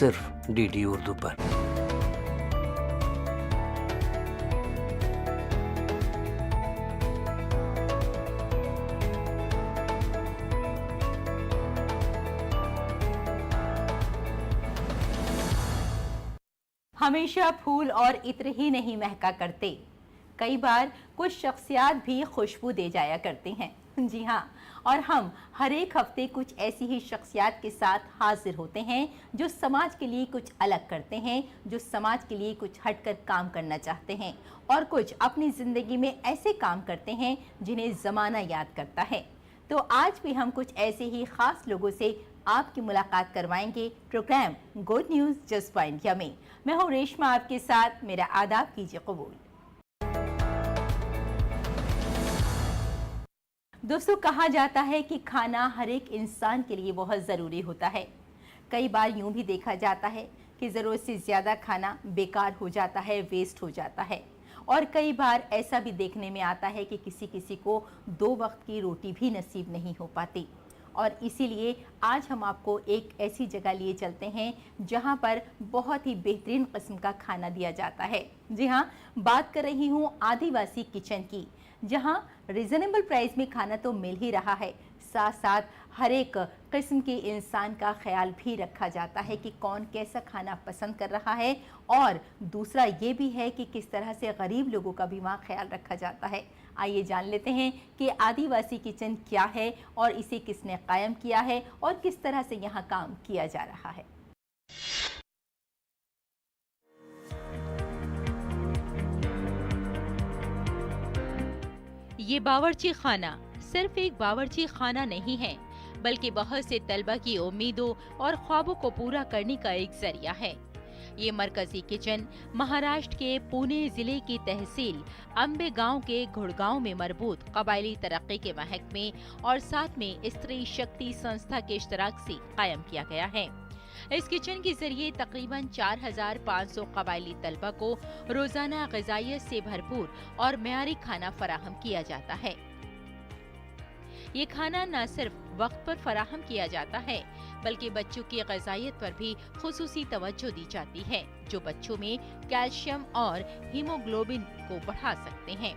सिर्फ डीडी उर्दू पर। हमेशा फूल और इत्र ही नहीं महका करते, कई बार कुछ शख्सियात भी खुशबू दे जाया करते हैं। जी हाँ, और हम हर एक हफ्ते कुछ ऐसी ही शख्सियात के साथ हाजिर होते हैं जो समाज के लिए कुछ अलग करते हैं, जो समाज के लिए कुछ हटकर काम करना चाहते हैं और कुछ अपनी ज़िंदगी में ऐसे काम करते हैं जिन्हें ज़माना याद करता है। तो आज भी हम कुछ ऐसे ही ख़ास लोगों से आपकी मुलाकात करवाएंगे program good news just point India में। मैं हूँ रेशमा आपके साथ, मेरा आदाब कीजिए कबूल। दोस्तों, कहा जाता है कि खाना हर एक इंसान के लिए बहुत ज़रूरी होता है। कई बार यूं भी देखा जाता है कि ज़रूरत से ज़्यादा खाना बेकार हो जाता है, वेस्ट हो जाता है। और कई बार ऐसा भी देखने में आता है कि किसी किसी को 2 वक्त की रोटी भी नसीब नहीं हो पाती। और इसीलिए आज हम आपको एक ऐसी जगह लिए चलते हैं जहां पर बहुत ही बेहतरीन किस्म का खाना दिया जाता है। जी हाँ, बात कर रही हूँ आदिवासी किचन की, जहां रिजनेबल प्राइस में खाना तो मिल ही रहा है, साथ साथ हर एक किस्म के इंसान का ख्याल भी रखा जाता है कि कौन कैसा खाना पसंद कर रहा है। और दूसरा ये भी है कि किस तरह से गरीब लोगों का भी वहाँ ख्याल रखा जाता है। आइए जान लेते हैं कि आदिवासी किचन क्या है और इसे किसने कायम किया है और किस तरह से यहाँ काम किया जा रहा है। ये बावर्ची खाना सिर्फ एक बावर्ची खाना नहीं है, बल्कि बहुत से तलबा की उम्मीदों और ख्वाबों को पूरा करने का एक जरिया है। ये मरकजी किचन महाराष्ट्र के पुणे जिले की तहसील अंबे गांव के घुड़गांव में मरबूत कबायली तरक्की के महकमे और साथ में स्त्री शक्ति संस्था के इश्तराक से कायम किया गया है। इस किचन के जरिए तकरीबन 4500 कबायली तलबा को रोजाना ग़िज़ाइयत से भरपूर और मेयारी खाना फराहम किया जाता है। ये खाना न सिर्फ वक्त पर फराहम किया जाता है, बल्कि बच्चों की ग़िज़ाइयत पर भी खुसूसी तवज्जो दी जाती है, जो बच्चों में कैल्शियम और हीमोग्लोबिन को बढ़ा सकते हैं।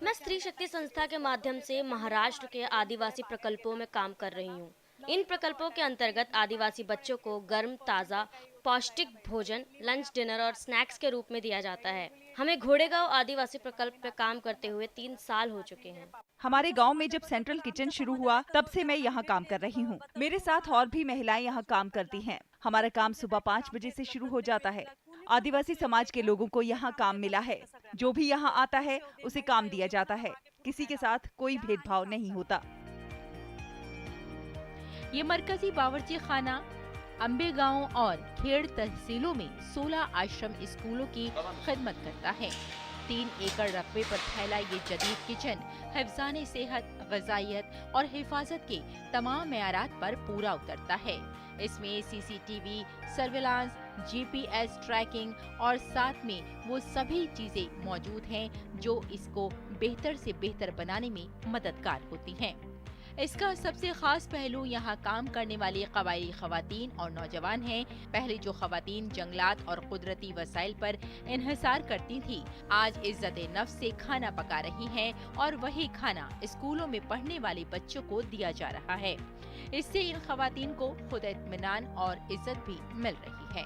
मैं स्त्री शक्ति संस्था के माध्यम से महाराष्ट्र के आदिवासी प्रकल्पों में काम कर रही हूँ। इन प्रकल्पों के अंतर्गत आदिवासी बच्चों को गर्म, ताज़ा, पौष्टिक भोजन लंच, डिनर और स्नैक्स के रूप में दिया जाता है। हमें घोड़ेगांव आदिवासी प्रकल्प पे काम करते हुए 3 साल हो चुके हैं। हमारे गांव में जब सेंट्रल किचन शुरू हुआ तब से मैं यहाँ काम कर रही हूँ। मेरे साथ और भी महिलाएं यहाँ काम करती हैं। हमारा काम सुबह 5 बजे से शुरू हो जाता है। आदिवासी समाज के लोगों को यहाँ काम मिला है। जो भी यहाँ आता है उसे काम दिया जाता है। किसी के साथ कोई भेदभाव नहीं होता। ये मरकजी बावर्ची खाना अंबे गांव और खेड़ तहसीलों में 16 आश्रम स्कूलों की खिदमत करता है। 3 एकड़ रकबे पर फैला ये जदीद किचन हिफ्ज़ाने सेहत, ग़िज़ाइयत और हिफाजत के तमाम मेयारात पर पूरा उतरता है। इसमें CCTV, सर्विलांस, GPS ट्रैकिंग और साथ में वो सभी चीजें मौजूद हैं जो इसको बेहतर से बेहतर बनाने में मददगार होती हैं। इसका सबसे खास पहलू यहाँ काम करने वाली कबायली खवातीन और नौजवान हैं। पहले जो खवातीन जंगलात और कुदरती वसाइल पर इन्हिसार करती थी, आज इज्जत नफ्स से खाना पका रही हैं और वही खाना स्कूलों में पढ़ने वाले बच्चों को दिया जा रहा है। इससे इन खवातीन को खुद इत्मीनान और इज्जत भी मिल रही है।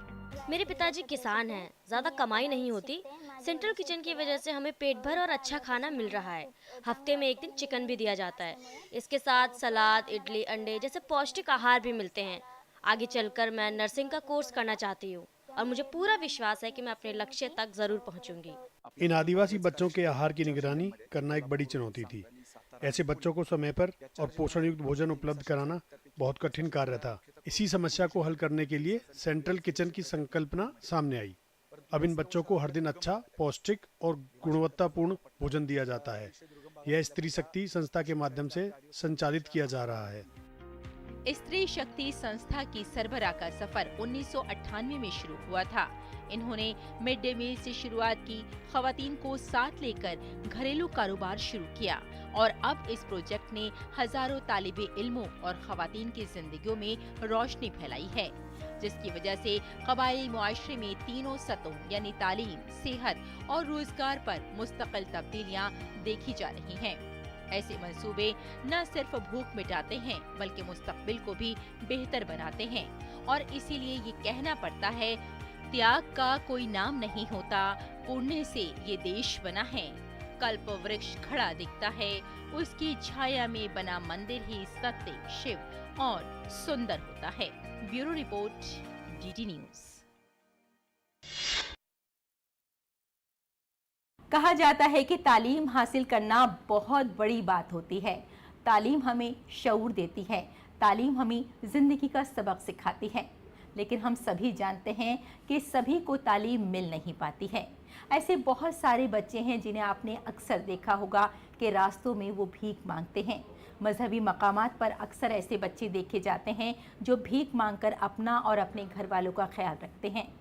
मेरे पिताजी किसान हैं, ज्यादा कमाई नहीं होती। सेंट्रल किचन की वजह से हमें पेट भर और अच्छा खाना मिल रहा है। हफ्ते में 1 दिन चिकन भी दिया जाता है। इसके साथ सलाद, इडली, अंडे जैसे पौष्टिक आहार भी मिलते हैं। आगे चलकर मैं नर्सिंग का कोर्स करना चाहती हूँ और मुझे पूरा विश्वास है कि मैं अपने लक्ष्य तक जरूर पहुँचूंगी। इन आदिवासी बच्चों के आहार की निगरानी करना एक बड़ी चुनौती थी। ऐसे बच्चों को समय पर और पोषण युक्त भोजन उपलब्ध कराना बहुत कठिन कार्य था। इसी समस्या को हल करने के लिए सेंट्रल किचन की संकल्पना सामने आई। अब इन बच्चों को हर दिन अच्छा, पौष्टिक और गुणवत्तापूर्ण भोजन दिया जाता है। यह स्त्री शक्ति संस्था के माध्यम से संचालित किया जा रहा है। स्त्री शक्ति संस्था की सरबराह का सफर 1998 में शुरू हुआ था। इन्होंने मिड डे मील से शुरुआत की, खवातीन को साथ लेकर घरेलू कारोबार शुरू किया और अब इस प्रोजेक्ट ने हजारों तालिबे इल्मों और खवातीन की जिंदगियों में रोशनी फैलाई है, जिसकी वजह से कबायली मुआशरे में तीनों सतहों यानी तालीम, सेहत और रोजगार पर मुस्तकिल तब्दीलियां देखी जा रही हैं। ऐसे मंसूबे न सिर्फ भूख मिटाते हैं बल्कि मुस्तकबिल को भी बेहतर बनाते हैं और इसीलिए ये कहना पड़ता है, त्याग का कोई नाम नहीं होता, पुण्य से ये देश बना है। कल्प वृक्ष खड़ा दिखता है, उसकी छाया में बना मंदिर ही सत्य, शिव और सुंदर होता है। Bureau report, DD news. कहा जाता है कि तालीम हासिल करना बहुत बड़ी बात होती है। तालीम हमें शऊर देती है, तालीम हमें जिंदगी का सबक सिखाती है, लेकिन हम सभी जानते हैं कि सभी को तालीम मिल नहीं पाती है। ऐसे बहुत सारे बच्चे हैं जिन्हें आपने अक्सर देखा होगा कि रास्तों में वो भीख मांगते हैं। मजहबी मकामात पर अक्सर ऐसे बच्चे देखे जाते हैं जो भीख मांगकर अपना और अपने घर वालों का ख्याल रखते हैं।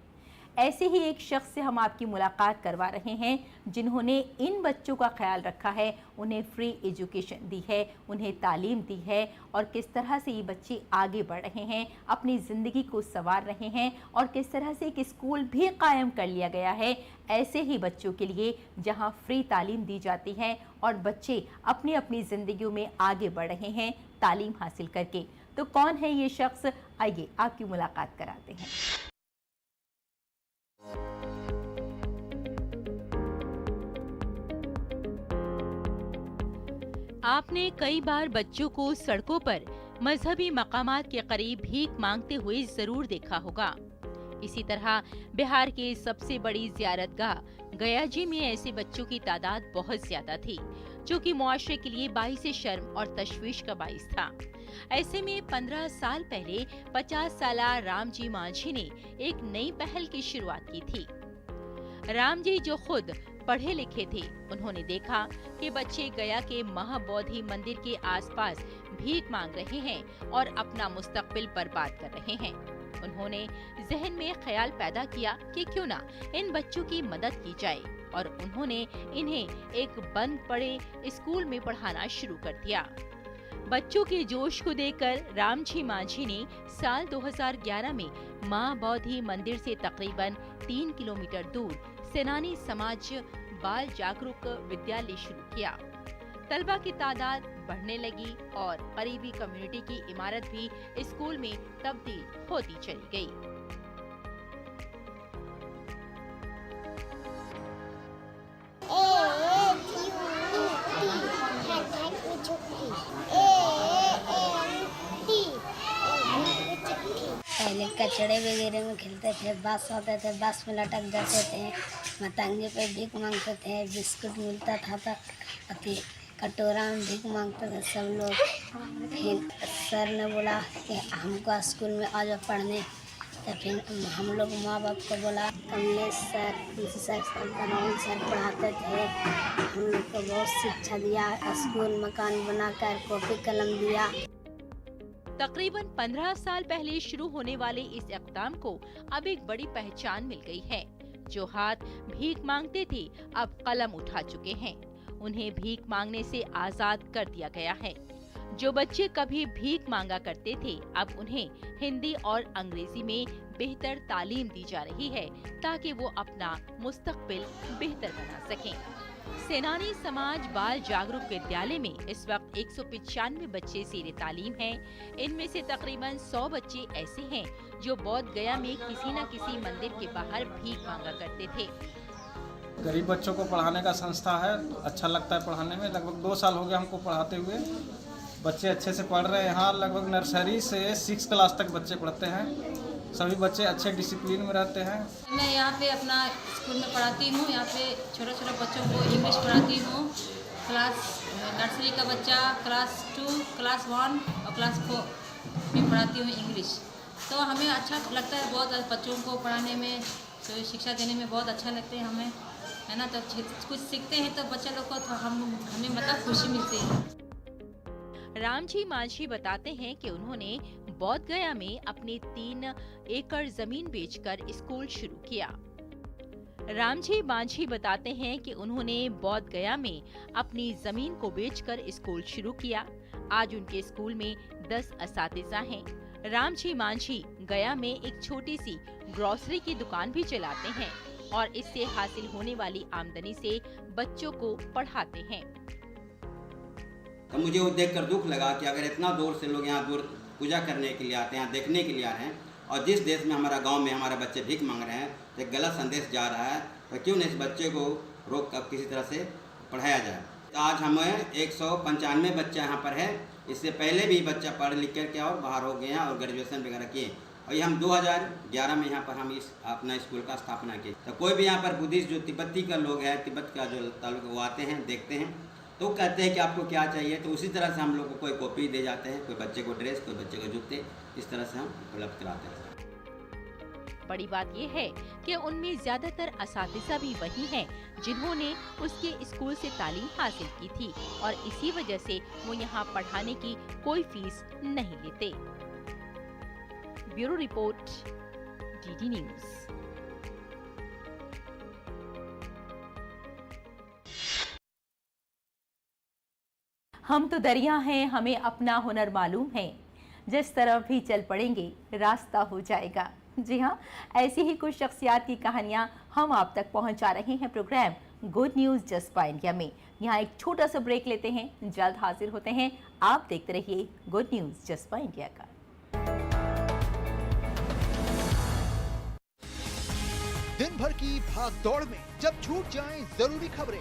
ऐसे ही एक शख्स से हम आपकी मुलाकात करवा रहे हैं जिन्होंने इन बच्चों का ख्याल रखा है, उन्हें फ्री एजुकेशन दी है, उन्हें तालीम दी है और किस तरह से ये बच्चे आगे बढ़ रहे हैं, अपनी ज़िंदगी को संवार रहे हैं और किस तरह से एक स्कूल भी कायम कर लिया गया है ऐसे ही बच्चों के लिए जहां फ्री तालीम दी जाती है और बच्चे अपनी अपनी ज़िंदगियों में आगे बढ़ रहे हैं तालीम हासिल करके। तो कौन है ये शख्स, आइए आपकी मुलाकात कराते हैं। आपने कई बार बच्चों को सड़कों पर मजहबी मकामात के करीब भीख मांगते हुए जरूर देखा होगा। इसी तरह बिहार के सबसे बड़ी ज़ियारतगाह गया जी में ऐसे बच्चों की तादाद बहुत ज्यादा थी, जो कि मुआशरे के लिए बाइस शर्म और तशवीश का बाइस था। ऐसे में 15 साल पहले 50 साला राम जी मांझी ने एक नई पहल की शुरुआत की थी। राम जी जो खुद पढ़े लिखे थे, उन्होंने देखा कि बच्चे गया के महाबोधि मंदिर के आसपास भीख मांग रहे हैं और अपना मुस्तकबिल बर्बाद कर रहे हैं। उन्होंने जहन में ख्याल पैदा किया कि क्यों ना इन बच्चों की मदद की जाए और उन्होंने इन्हें एक बंद पड़े स्कूल में पढ़ाना शुरू कर दिया। बच्चों के जोश को देखकर रामजी मांझी ने साल 2011 में मां बोधि मंदिर से तकरीबन 3 किलोमीटर दूर सेनानी समाज बाल जागरूक विद्यालय शुरू किया। तलबा की तादाद बढ़ने लगी और करीबी कम्युनिटी की इमारत भी स्कूल में तब्दील होती चली गई। पहले कचड़े वगैरह में खेलते थे, बस होते थे, बस में लटक जाते थे, मतंगे पे भीख मांगते थे, बिस्कुट मिलता था तो अति कटोरा में भीख मांगते थे सब लोग। फिर सर ने बोला कि हमको स्कूल में आ जाओ पढ़ने, तो फिर हम लोग माँ बाप को बोला। कमलेश सर बनौल सर पढ़ाते थे, हम लोग को बहुत शिक्षा दिया, स्कूल मकान बनाकर कॉपी कलम दिया। तकरीबन 15 साल पहले शुरू होने वाले इस इक़दाम को अब एक बड़ी पहचान मिल गई है। जो हाथ भीख मांगते थे अब कलम उठा चुके हैं, उन्हें भीख मांगने से आजाद कर दिया गया है। जो बच्चे कभी भीख मांगा करते थे अब उन्हें हिंदी और अंग्रेजी में बेहतर तालीम दी जा रही है ताकि वो अपना मुस्तकबिल बेहतर बना सकें। सेनानी समाज बाल जागरूक विद्यालय में इस वक्त 195 बच्चे ज़ेरे तालीम हैं। इनमें से तकरीबन 100 बच्चे ऐसे हैं जो बोध गया में किसी न किसी मंदिर के बाहर भीख मांगा करते थे। गरीब बच्चों को पढ़ाने का संस्था है, अच्छा लगता है पढ़ाने में। लगभग 2 साल हो गए हमको पढ़ाते हुए। बच्चे अच्छे से पढ़ रहे हैं। यहाँ लगभग नर्सरी से 6 क्लास तक बच्चे पढ़ते हैं। सभी बच्चे अच्छे डिसिप्लिन में रहते हैं। मैं यहाँ पे अपना स्कूल में पढ़ाती हूँ। यहाँ पे छोटे छोटे बच्चों को इंग्लिश पढ़ाती हूँ। क्लास नर्सरी का बच्चा, क्लास 2, क्लास 1 और क्लास 4 में पढ़ाती हूँ इंग्लिश। तो हमें अच्छा लगता है बहुत, बच्चों को पढ़ाने में, शिक्षा देने में बहुत अच्छा लगता है हमें, है ना। तो कुछ सीखते हैं तो बच्चे लोग को तो हमें मतलब खुशी मिलती है। रामजी मांझी बताते हैं कि उन्होंने बोध गया में अपनी 3 एकड़ जमीन बेचकर स्कूल शुरू किया। रामजी मांझी बताते हैं कि उन्होंने बोध गया में अपनी जमीन को बेचकर स्कूल शुरू किया। आज उनके स्कूल में 10 असातिज़ा हैं। रामजी मांझी गया में एक छोटी सी ग्रोसरी की दुकान भी चलाते हैं और इससे हासिल होने वाली आमदनी से बच्चों को पढ़ाते हैं। तो मुझे वो देखकर दुख लगा कि अगर इतना दूर से लोग यहाँ दूर पूजा करने के लिए आते हैं, देखने के लिए आ रहे हैं, और जिस देश में हमारा गांव में हमारे बच्चे भीख मांग रहे हैं, तो एक गलत संदेश जा रहा है, तो क्यों नहीं इस बच्चे को रोक कर किसी तरह से पढ़ाया जाए। आज हमें 195 बच्चा यहाँ पर है। इससे पहले भी बच्चा पढ़ लिख करके और बाहर हो गए हैं और ग्रेजुएशन वगैरह किए, और ये हम 2011 में यहाँ पर हम इस अपना स्कूल का स्थापना की। तो कोई भी यहाँ पर बुद्धिस्ट जो तिब्बती का लोग है, तिब्बत का जो ताल्लुक, वो आते हैं, देखते हैं, तो कहते हैं कि आपको क्या चाहिए, तो उसी तरह से हम लोग को कोई कॉपी दे जाते हैं, कोई बच्चे को ड्रेस, कोई बच्चे को जूते, इस तरह से हम उपलब्ध कराते हैं। बड़ी बात यह है कि उनमें ज्यादातर असातिज़ा भी वही हैं जिन्होंने उसके स्कूल से तालीम हासिल की थी और इसी वजह से वो यहाँ पढ़ाने की कोई फीस नहीं लेते। Bureau report, DD news. हम तो दरिया हैं, हमें अपना हुनर मालूम है, जिस तरफ भी चल पड़ेंगे रास्ता हो जाएगा। जी हाँ, ऐसी ही कुछ शख्सियात की कहानियाँ हम आप तक पहुँचा रहे हैं प्रोग्राम गुड न्यूज़ जस्पा इंडिया में। यहाँ एक छोटा सा ब्रेक लेते हैं, जल्द हाजिर होते हैं। आप देखते रहिए गुड न्यूज़ जस्पा इंडिया का। दिन भर की भाग दौड़ में जब छूट जाएं जरूरी खबरें,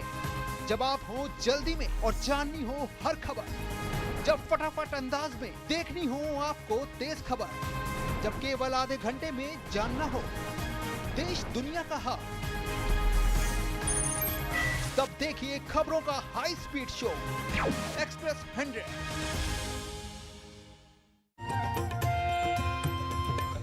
जब आप हो जल्दी में और जाननी हो हर खबर, जब फटाफट अंदाज में देखनी हो आपको तेज खबर, जब केवल आधे घंटे में जानना हो देश दुनिया का हाल, तब देखिए खबरों का हाई स्पीड शो एक्सप्रेस 100।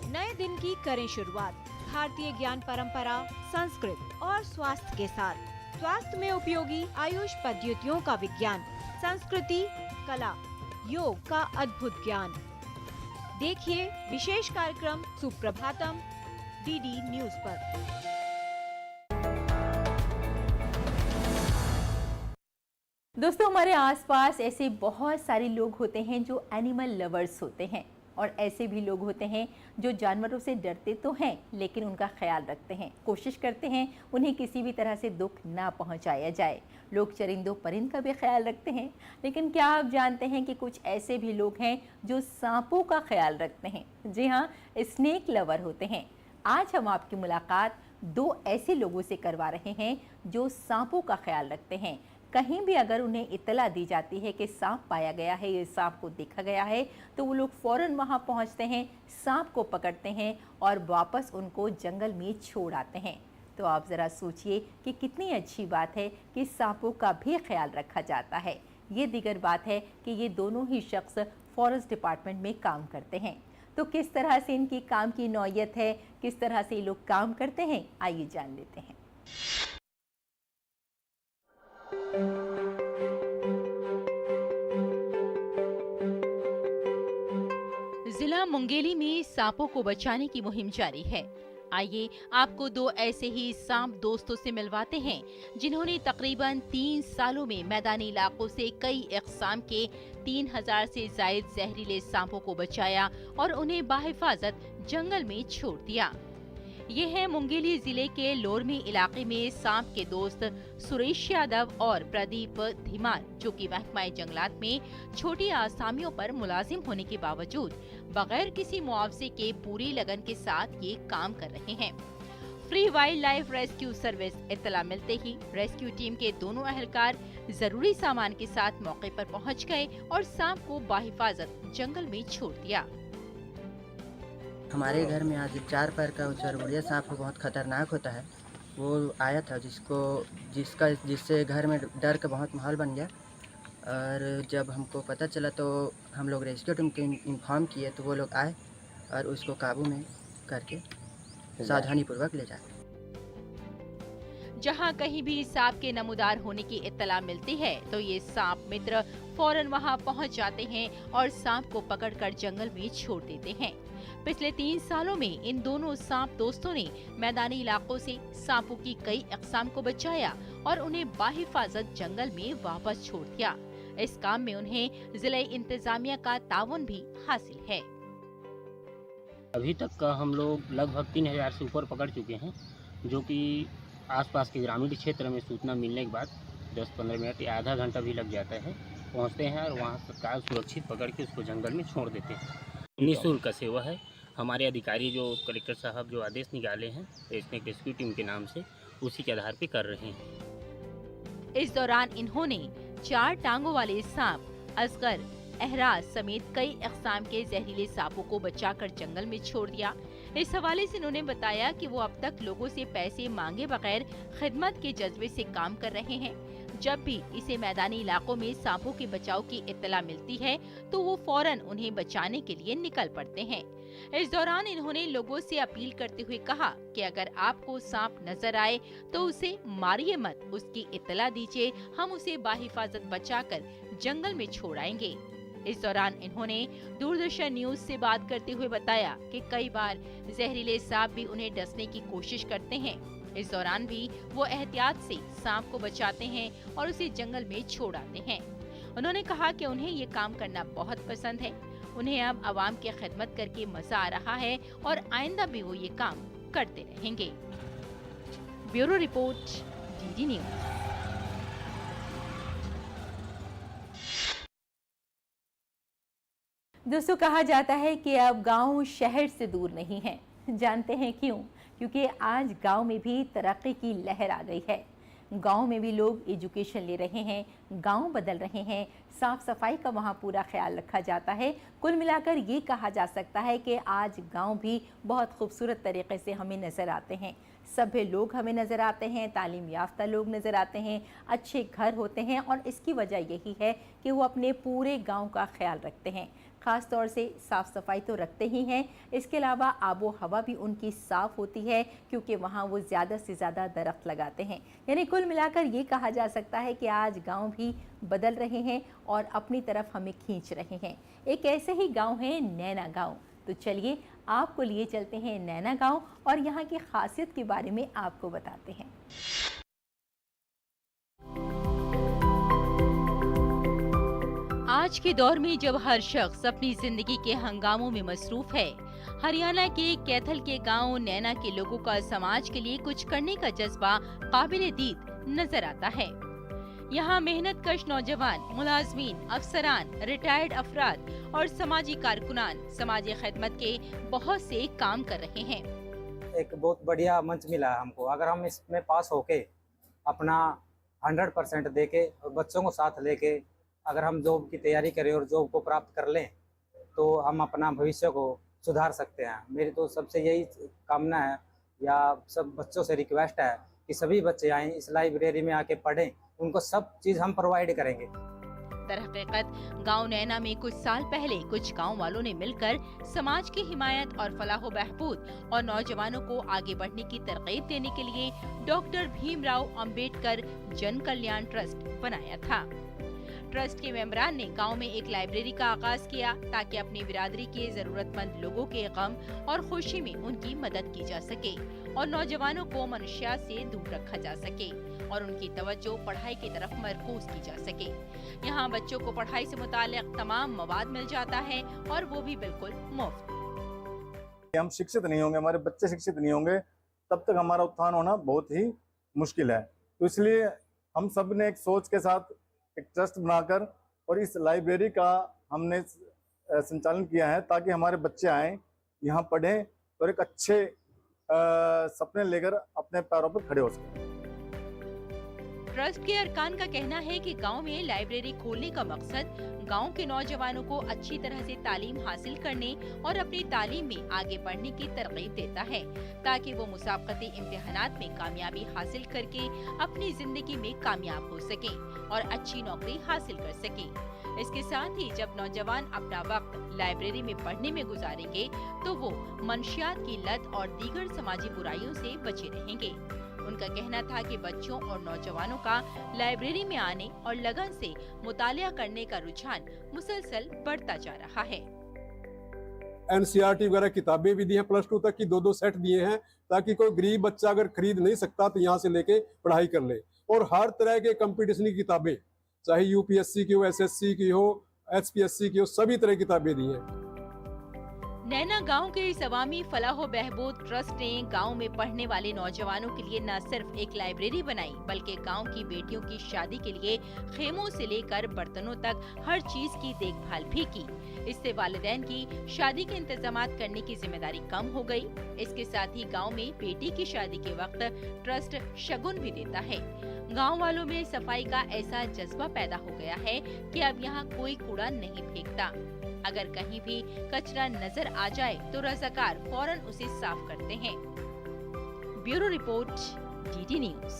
नए दिन की करें शुरुआत भारतीय ज्ञान परंपरा, संस्कृत और स्वास्थ्य के साथ। स्वास्थ्य में उपयोगी आयुष पद्धतियों का विज्ञान, संस्कृति, कला, योग का अद्भुत ज्ञान। देखिए विशेष कार्यक्रम सुप्रभातम डीडी न्यूज पर। दोस्तों, हमारे आसपास ऐसे बहुत सारे लोग होते हैं जो एनिमल लवर्स होते हैं और ऐसे भी लोग होते हैं जो जानवरों से डरते तो हैं लेकिन उनका ख्याल रखते हैं, कोशिश करते हैं उन्हें किसी भी तरह से दुख ना पहुंचाया जाए। लोग चरिंदों परिंद का भी ख्याल रखते हैं, लेकिन क्या आप जानते हैं कि कुछ ऐसे भी लोग हैं जो सांपों का ख्याल रखते हैं। जी हाँ, स्नेक लवर होते हैं। आज हम आपकी मुलाकात 2 ऐसे लोगों से करवा रहे हैं जो सांपों का ख्याल रखते हैं। कहीं भी अगर उन्हें इत्तला दी जाती है कि सांप पाया गया है, ये सांप को देखा गया है, तो वो लोग फ़ौरन वहाँ पहुँचते हैं, सांप को पकड़ते हैं और वापस उनको जंगल में छोड़ आते हैं। तो आप ज़रा सोचिए कि कितनी अच्छी बात है कि सांपों का भी ख्याल रखा जाता है। ये दीगर बात है कि ये दोनों ही शख्स फॉरेस्ट डिपार्टमेंट में काम करते हैं। तो किस तरह से इनकी काम की नौयत है, किस तरह से ये लोग काम करते हैं, आइए जान लेते हैं। जिला मुंगेली में सांपों को बचाने की मुहिम जारी है। आइए आपको 2 ऐसे ही सांप दोस्तों से मिलवाते हैं जिन्होंने तकरीबन 3 सालों में मैदानी इलाकों से कई इक़साम के 3000 से ज़ायद जहरीले सांपों को बचाया और उन्हें बाहिफाजत जंगल में छोड़ दिया। ये है मुंगेली जिले के लोरमी इलाके में सांप के दोस्त सुरेश यादव और प्रदीप धीमार, जो कि महकमा जंगलात में छोटी आसामियों पर मुलाजिम होने के बावजूद बगैर किसी मुआवजे के पूरी लगन के साथ ये काम कर रहे हैं। Free wildlife rescue service इत्तला मिलते ही रेस्क्यू टीम के दोनों अहलकार जरूरी सामान के साथ मौके पर पहुंच गए और सांप को बाहिफाजत जंगल में छोड़ दिया। हमारे घर में आज 4 पैर का चरगुड़िया सांप बहुत खतरनाक होता है। वो आया था जिससे घर में डर का बहुत माहौल बन गया, और जब हमको पता चला तो हम लोग रेस्क्यू टीम को इन्फॉर्म किए, तो वो लोग आए और उसको काबू में करके सावधानी पूर्वक ले जाए। जहां कहीं भी सांप के नमूदार होने की इत्तला मिलती है तो ये सांप मित्र फौरन वहां पहुंच जाते हैं और सांप को पकड़कर जंगल में छोड़ देते हैं। पिछले 3 सालों में इन दोनों सांप दोस्तों ने मैदानी इलाकों से सांपों की कई अक़साम को बचाया और उन्हें बाहिफाजत जंगल में वापस छोड़ दिया। इस काम में उन्हें जिले इंतजामिया का ताउन भी हासिल है। अभी तक का हम लोग लगभग 3000 से ऊपर पकड़ चुके हैं, जो कि आसपास के ग्रामीण क्षेत्र में सूचना मिलने के बाद 10-15 मिनट या आधा घंटा भी लग जाता है, पहुंचते हैं और वहां सरकार सुरक्षित पकड़ के उसको जंगल में छोड़ देते हैं। निःशुल्क सेवा है। हमारे अधिकारी जो कलेक्टर साहब जो आदेश निकाले हैं स्नेक रेस्क्यू टीम के नाम से, उसी के आधार पर कर रहे हैं। इस दौरान इन्होंने 4 टांगों वाले सांप, अजगर, एहराज समेत कई अक़साम के जहरीले सांपों को बचाकर जंगल में छोड़ दिया। इस हवाले से उन्होंने बताया कि वो अब तक लोगों से पैसे मांगे बगैर खिदमत के जज्बे से काम कर रहे हैं। जब भी इसे मैदानी इलाकों में सांपों के बचाव की इत्तला मिलती है तो वो फौरन उन्हें बचाने के लिए निकल पड़ते हैं। इस दौरान इन्होंने लोगों से अपील करते हुए कहा कि अगर आपको सांप नजर आए तो उसे मारिए मत, उसकी इत्तला दीजिए, हम उसे बाहिफाजत बचाकर जंगल में छोड़ आएंगे। इस दौरान इन्होंने दूरदर्शन न्यूज से बात करते हुए बताया कि कई बार जहरीले सांप भी उन्हें डसने की कोशिश करते हैं। इस दौरान भी वो एहतियात से सांप को बचाते हैं और उसे जंगल में छोड़ आते हैं। उन्होंने कहा कि उन्हें ये काम करना बहुत पसंद है। उन्हें अब आवाम की खिदमत करके मजा आ रहा है और आइंदा भी वो ये काम करते रहेंगे। Bureau report, DD news. दोस्तों, कहा जाता है कि अब गांव शहर से दूर नहीं है। जानते हैं क्यों? क्योंकि आज गांव में भी तरक्की की लहर आ गई है। गांव में भी लोग एजुकेशन ले रहे हैं, गांव बदल रहे हैं, साफ सफाई का वहां पूरा ख्याल रखा जाता है। कुल मिलाकर ये कहा जा सकता है कि आज गांव भी बहुत खूबसूरत तरीके से हमें नज़र आते हैं। सभ्य लोग हमें नज़र आते हैं, तालीम याफ्ता लोग नज़र आते हैं, अच्छे घर होते हैं और इसकी वजह यही है कि वो अपने पूरे गांव का ख्याल रखते हैं। ख़ास तौर से साफ़ सफाई तो रखते ही हैं, इसके अलावा आबो हवा भी उनकी साफ़ होती है क्योंकि वहाँ वो ज़्यादा से ज़्यादा दरख्त लगाते हैं। यानी कुल मिलाकर ये कहा जा सकता है कि आज गांव भी बदल रहे हैं और अपनी तरफ हमें खींच रहे हैं। एक ऐसे ही गांव है नैना गांव। तो चलिए आपको लिए चलते हैं नैना गांव और यहाँ की खासियत के बारे में आपको बताते हैं। आज के दौर में जब हर शख्स अपनी जिंदगी के हंगामों में मसरूफ है, हरियाणा के कैथल के गांव नैना के लोगों का समाज के लिए कुछ करने का जज्बा काबिल-ए-दीद नजर आता है। यहाँ मेहनत कश नौजवान, मुलाजमीन, अफसरान, रिटायर्ड अफराद और समाजी कारकुनान समाजी खिदमत के बहुत से काम कर रहे हैं। एक बहुत बढ़िया मंच मिला है हमको। अगर हम इसमें पास होके अपना 100% देके और बच्चों को साथ लेके अगर हम जॉब की तैयारी करें और जॉब को प्राप्त कर लें तो हम अपना भविष्य को सुधार सकते हैं। मेरी तो सबसे यही कामना है या सब बच्चों से रिक्वेस्ट है कि सभी बच्चे आएँ, इस लाइब्रेरी में आके पढ़ें, उनको सब चीज़ हम प्रोवाइड करेंगे। दरहकीकत गांव नैना में कुछ साल पहले कुछ गांव वालों ने मिलकर समाज की हिमायत और फलाह बहबूद और नौजवानों को आगे बढ़ने की तरगीब देने के लिए डॉक्टर भीमराव अंबेडकर जन कल्याण ट्रस्ट बनाया था। ट्रस्ट के मेंबरान ने गांव में एक लाइब्रेरी का आगाज किया ताकि अपनी बिरादरी के जरूरतमंद लोगों के गम और खुशी में उनकी मदद की जा सके और नौजवानों को मनशियात से दूर रखा जा सके और उनकी तवज्जो पढ़ाई की तरफ मरकूज की जा सके। यहाँ बच्चों को पढ़ाई से मुताल्लिक तमाम मवाद मिल जाता है और वो भी बिल्कुल मुफ्त। हम शिक्षित नहीं होंगे, हमारे बच्चे शिक्षित नहीं होंगे, तब तक हमारा उत्थान होना बहुत ही मुश्किल है। तो इसलिए हम सब ने एक सोच के साथ एक ट्रस्ट बनाकर और इस लाइब्रेरी का हमने संचालन किया है ताकि हमारे बच्चे आएँ, यहाँ पढ़ें और एक अच्छे सपने लेकर अपने पैरों पर खड़े हो सकें। ट्रस्ट के अरकान का कहना है कि गांव में लाइब्रेरी खोलने का मकसद गांव के नौजवानों को अच्छी तरह से तालीम हासिल करने और अपनी तालीम में आगे बढ़ने की तरगीब देता है ताकि वो मुसाबकती इम्तिहानात में कामयाबी हासिल करके अपनी जिंदगी में कामयाब हो सके और अच्छी नौकरी हासिल कर सके। इसके साथ ही जब नौजवान अपना वक्त लाइब्रेरी में पढ़ने में गुजारेंगे तो वो मंशियात की लत और दीगर समाजी बुराइयों से बचे रहेंगे। उनका कहना था कि बच्चों और नौजवानों का लाइब्रेरी में आने और लगन से मुतालिया करने का रुझान मुसलसल बढ़ता जा रहा है। NCERT वगैरह किताबें भी दी हैं, +2 तक की 2-2 सेट दिए हैं, ताकि कोई गरीब बच्चा अगर खरीद नहीं सकता तो यहाँ से लेके पढ़ाई कर ले। और हर तरह के कंपटीशन की किताबें, चाहे UPSC की हो, SSC की हो, HPSC की हो, सभी तरह की किताबें दी हैं। नैना गांव के इस अवामी फलाह बहबूद ट्रस्ट ने गांव में पढ़ने वाले नौजवानों के लिए न सिर्फ एक लाइब्रेरी बनाई, बल्कि गांव की बेटियों की शादी के लिए खेमों से लेकर बर्तनों तक हर चीज की देखभाल भी की। इससे वालिदैन की शादी के इंतजामात करने की जिम्मेदारी कम हो गई। इसके साथ ही गांव में बेटी की शादी के वक्त ट्रस्ट शगुन भी देता है। गांव वालों में सफाई का ऐसा जज्बा पैदा हो गया है कि अब यहाँ कोई कूड़ा नहीं फेंकता। अगर कहीं भी कचरा नजर आ जाए तो रज़ाकार फौरन उसे साफ करते हैं। Bureau report, DD news.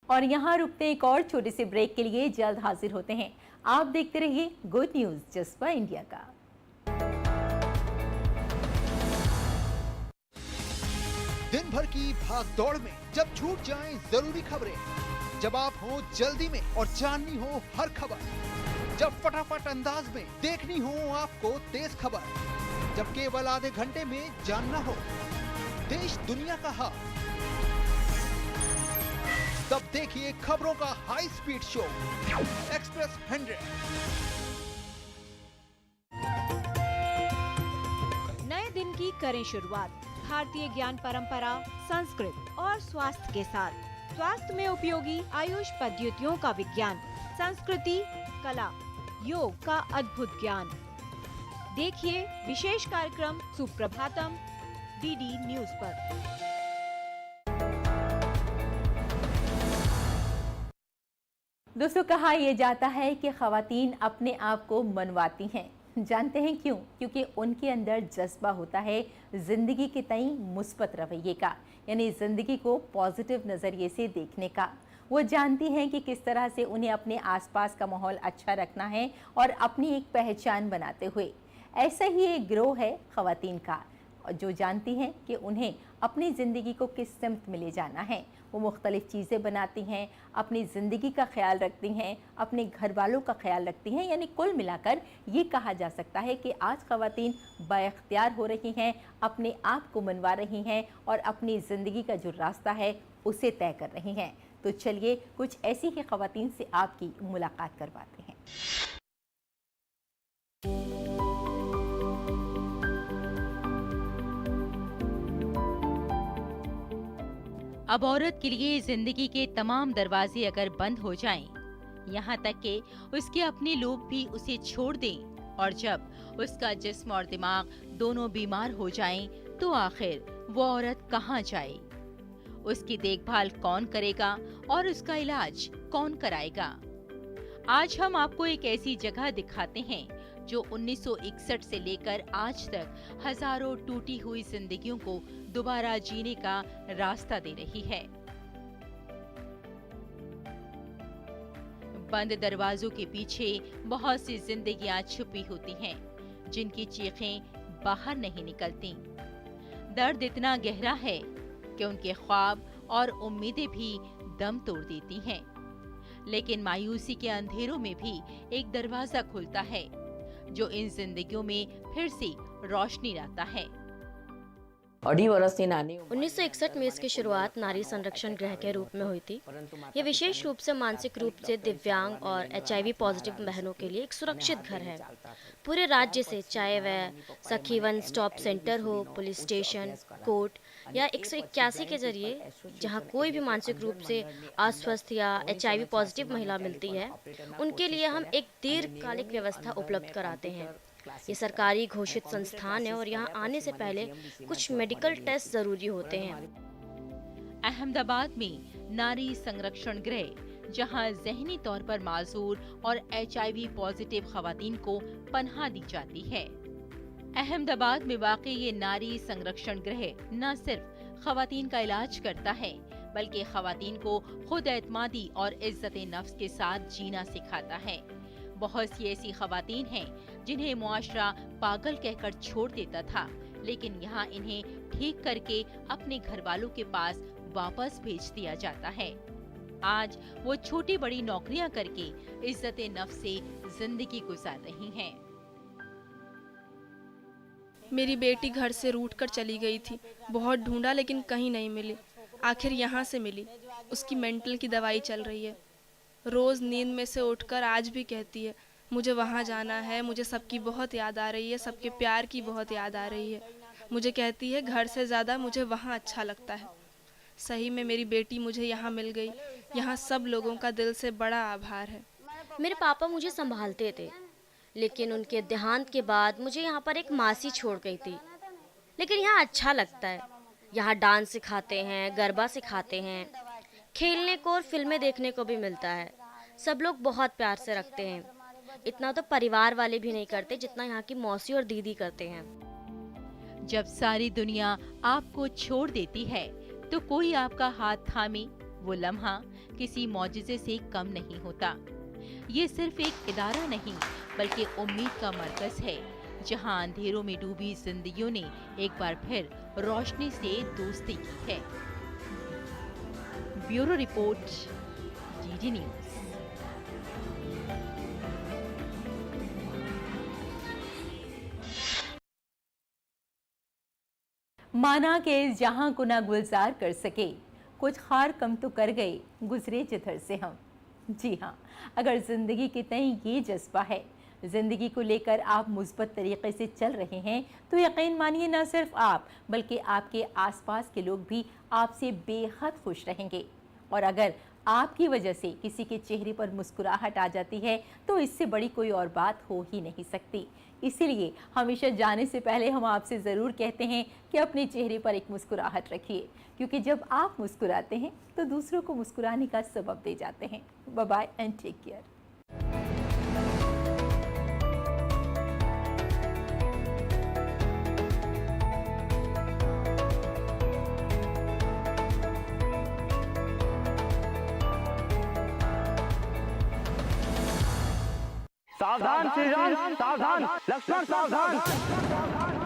और यहाँ रुकते एक और छोटे से ब्रेक के लिए, जल्द हाजिर होते हैं। आप देखते रहिए गुड न्यूज़ जज्बा इंडिया का। दिन भर की भाग दौड़ में जब छूट जाएं जरूरी खबरें, जब आप हो जल्दी में और जाननी हो हर खबर, जब फटाफट अंदाज में देखनी हो आपको तेज खबर, जब केवल आधे घंटे में जानना हो देश दुनिया का हाल, तब देखिए खबरों का हाई स्पीड शो एक्सप्रेस 100। नए दिन की करें शुरुआत भारतीय ज्ञान परंपरा, संस्कृत और स्वास्थ्य के साथ। स्वास्थ्य में उपयोगी आयुष पद्धतियों का विज्ञान, संस्कृति, कला, योग का अद्भुत ज्ञान। देखिए विशेष कार्यक्रम सुप्रभातम DD न्यूज़ पर। दोस्तों, कहा यह जाता है कि ख़वातीन अपने आप को मनवाती हैं। जानते हैं क्यों? क्योंकि उनके अंदर जज्बा होता है ज़िंदगी के तई मुस्बत रवैये का, यानी ज़िंदगी को पॉजिटिव नज़रिए से देखने का। वो जानती हैं कि किस तरह से उन्हें अपने आसपास का माहौल अच्छा रखना है और अपनी एक पहचान बनाते हुए। ऐसा ही एक गिरोह है ख़वातीन का, जो जानती हैं कि उन्हें अपनी ज़िंदगी को किस सिमत में ले जाना है। वो मुख्तलिफ़ चीज़ें बनाती हैं, अपनी ज़िंदगी का ख्याल रखती हैं, अपने घर वालों का ख्याल रखती हैं। यानी कुल मिलाकर ये कहा जा सकता है कि आज ख़वातीन बाइख्तियार हो रही हैं, अपने आप को मनवा रही हैं और अपनी ज़िंदगी का जो रास्ता है उसे तय कर रही हैं। तो चलिए कुछ ऐसी ही ख़वातीन से आपकी मुलाकात करवाते हैं। अब औरत के लिए जिंदगी के तमाम दरवाजे अगर बंद हो जाएं, यहाँ तक कि उसके अपने लोग भी उसे छोड़ दें और जब उसका जिस्म और दिमाग दोनों बीमार हो जाएं, तो आखिर वो औरत कहाँ जाए? उसकी देखभाल कौन करेगा और उसका इलाज कौन कराएगा? आज हम आपको एक ऐसी जगह दिखाते हैं जो 1961 से लेकर आज तक हजारों टूटी हुई जिंदगियों को दोबारा जीने का रास्ता दे रही है। बंद दरवाजों के पीछे बहुत सी जिंदगियां छुपी होती हैं, जिनकी चीखें बाहर नहीं निकलती। दर्द इतना गहरा है कि उनके ख्वाब और उम्मीदें भी दम तोड़ देती हैं। लेकिन मायूसी के अंधेरों में भी एक दरवाजा खुलता है जो इन जिंदगियों में फिर से रोशनी लाता है। 1961 में इसकी शुरुआत नारी संरक्षण गृह के रूप में हुई थी। ये विशेष रूप से मानसिक रूप से दिव्यांग और HIV पॉजिटिव बहनों के लिए एक सुरक्षित घर है। पूरे राज्य से, चाहे वह सखी वन स्टॉप सेंटर हो, पुलिस स्टेशन, कोर्ट या 181 के जरिए, जहां कोई भी मानसिक रूप से अस्वस्थ या HIV पॉजिटिव महिला मिलती है, उनके लिए हम एक दीर्घकालिक व्यवस्था उपलब्ध कराते हैं। ये सरकारी घोषित संस्थान है और यहाँ आने से पहले कुछ मेडिकल टेस्ट जरूरी होते हैं। अहमदाबाद में नारी संरक्षण गृह, जहाँ ज़हनी तौर पर माजूर और HIV पॉजिटिव खवातीन को पनाह दी जाती है। अहमदाबाद में वाक़ई ये नारी संरक्षण गृह न सिर्फ खवातीन का इलाज करता है, बल्कि खवातीन को खुद एतमादी और इज्जत नफ्स के साथ जीना सिखाता है। बहुत सी ऐसी खवातीन हैं जिन्हें मुआशरा पागल कहकर छोड़ देता था, लेकिन यहाँ इन्हें ठीक करके अपने घर वालों के पास वापस भेज दिया जाता है। आज वो छोटी बड़ी नौकरियां करके इज्जत नफ्स से जिंदगी गुजार रही हैं। मेरी बेटी घर से रूठ कर चली गई थी। बहुत ढूंढा लेकिन कहीं नहीं मिली। आखिर यहाँ से मिली। उसकी मेंटल की दवाई चल रही है। रोज़ नींद में से उठकर आज भी कहती है मुझे वहाँ जाना है, मुझे सबकी बहुत याद आ रही है, सबके प्यार की बहुत याद आ रही है। मुझे कहती है घर से ज़्यादा मुझे वहाँ अच्छा लगता है। सही में मेरी बेटी मुझे यहाँ मिल गई। यहाँ सब लोगों का दिल से बड़ा आभार है। मेरे पापा मुझे संभालते थे, लेकिन उनके देहांत के बाद मुझे यहाँ पर एक मासी छोड़ गई थी। लेकिन यहाँ अच्छा लगता है। यहाँ डांस सिखाते हैं, गरबा सिखाते हैं, खेलने को और फिल्में देखने को भी मिलता है। सब लोग बहुत प्यार से रखते हैं। इतना तो परिवार वाले भी नहीं करते जितना यहाँ की मौसी और दीदी करते हैं। जब सारी दुनिया आपको छोड़ देती है तो कोई आपका हाथ थामे, वो लम्हा किसी मौजिज़े से कम नहीं होता। ये सिर्फ एक इदारा नहीं बल्कि उम्मीद का मरकज है, जहां अंधेरों में डूबी जिंदगियों ने एक बार फिर रोशनी से दोस्ती की है। Bureau report, DD news. माना कि जहां गुना गुलजार कर सके, कुछ खार कम तो कर गए गुजरे जिधर से हम। जी हाँ, अगर ज़िंदगी के तय ये जज्बा है, ज़िंदगी को लेकर आप मुस्बत तरीके से चल रहे हैं, तो यकीन मानिए ना सिर्फ आप बल्कि आपके आसपास के लोग भी आपसे बेहद खुश रहेंगे। और अगर आपकी वजह से किसी के चेहरे पर मुस्कुराहट आ जाती है तो इससे बड़ी कोई और बात हो ही नहीं सकती। इसीलिए हमेशा जाने से पहले हम आपसे ज़रूर कहते हैं कि अपने चेहरे पर एक मुस्कुराहट रखिए, क्योंकि जब आप मुस्कुराते हैं तो दूसरों को मुस्कुराने का सबब दे जाते हैं। Bye bye and take care. सावधान श्री राम, सावधान लक्ष्मण, सावधान।